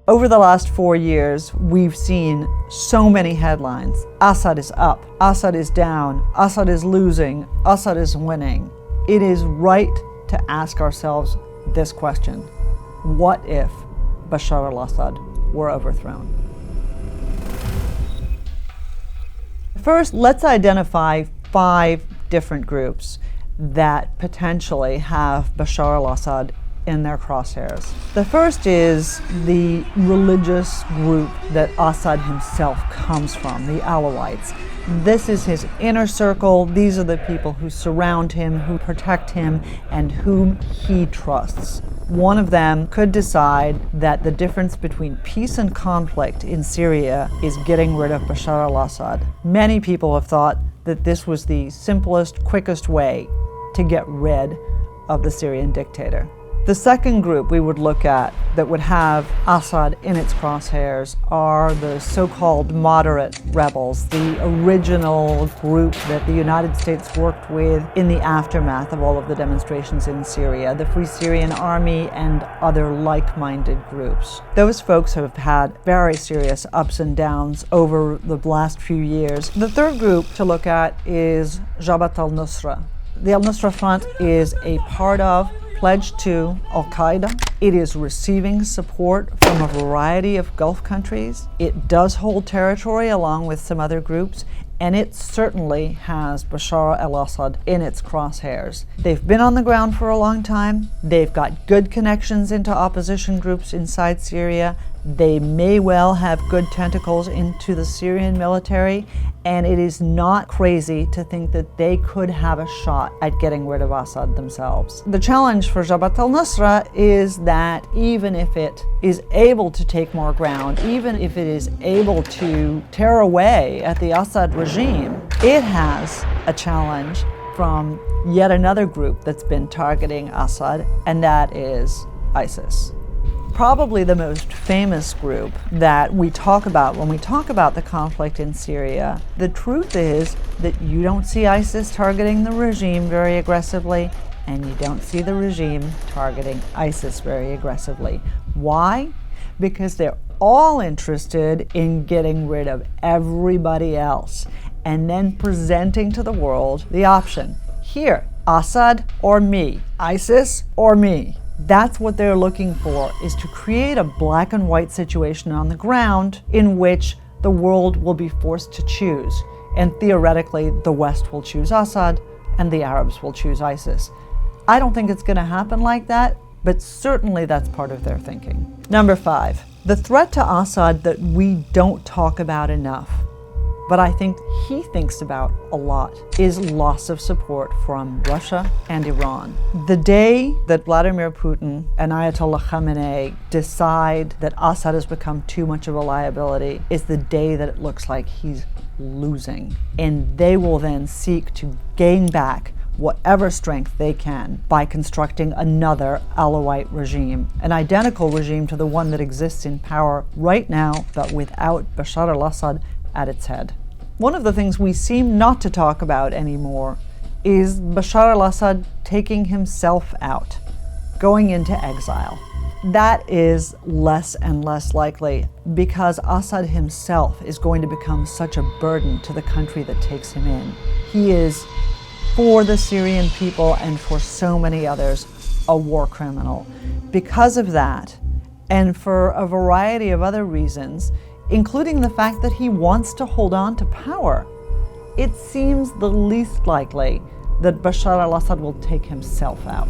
Over the last 4 years, we've seen so many headlines. Assad is up, Assad is down, Assad is losing, Assad is winning. It is right to ask ourselves this question: what if Bashar al-Assad were overthrown? First, let's identify 5 different groups that potentially have Bashar al-Assad in their crosshairs. The first is the religious group that Assad himself comes from, the Alawites. This is his inner circle. These are the people who surround him, who protect him, and whom he trusts. One of them could decide that the difference between peace and conflict in Syria is getting rid of Bashar al-Assad. Many people have thought that this was the simplest, quickest way to get rid of the Syrian dictator. The second group we would look at that would have Assad in its crosshairs are the so-called moderate rebels, the original group that the United States worked with in the aftermath of all of the demonstrations in Syria, the Free Syrian Army and other like-minded groups. Those folks have had very serious ups and downs over the last few years. The third group to look at is Jabhat al-Nusra. The al-Nusra Front is a part of, pledged to al-Qaeda. It is receiving support from a variety of Gulf countries. It does hold territory along with some other groups, and it certainly has Bashar al-Assad in its crosshairs. They've been on the ground for a long time. They've got good connections into opposition groups inside Syria. They may well have good tentacles into the Syrian military, and it is not crazy to think that they could have a shot at getting rid of Assad themselves. The challenge for Jabhat al-Nusra is that even if it is able to take more ground, even if it is able to tear away at the Assad regime, it has a challenge from yet another group that's been targeting Assad, and that is ISIS. Probably the most famous group that we talk about when we talk about the conflict in Syria. The truth is that you don't see ISIS targeting the regime very aggressively, and you don't see the regime targeting ISIS very aggressively. Why? Because they're all interested in getting rid of everybody else and then presenting to the world the option: here, Assad or me, ISIS or me. That's what they're looking for, is to create a black and white situation on the ground in which the world will be forced to choose. And theoretically, the West will choose Assad and the Arabs will choose ISIS. I don't think it's going to happen like that, but certainly that's part of their thinking. Number 5, the threat to Assad that we don't talk about enough, but I think he thinks about a lot, is loss of support from Russia and Iran. The day that Vladimir Putin and Ayatollah Khamenei decide that Assad has become too much of a liability is the day that it looks like he's losing. And they will then seek to gain back whatever strength they can by constructing another Alawite regime, an identical regime to the one that exists in power right now, but without Bashar al-Assad at its head. One of the things we seem not to talk about anymore is Bashar al-Assad taking himself out, going into exile. That is less and less likely because Assad himself is going to become such a burden to the country that takes him in. He is, for the Syrian people and for so many others, a war criminal. Because of that, and for a variety of other reasons, including the fact that he wants to hold on to power, it seems the least likely that Bashar al-Assad will take himself out.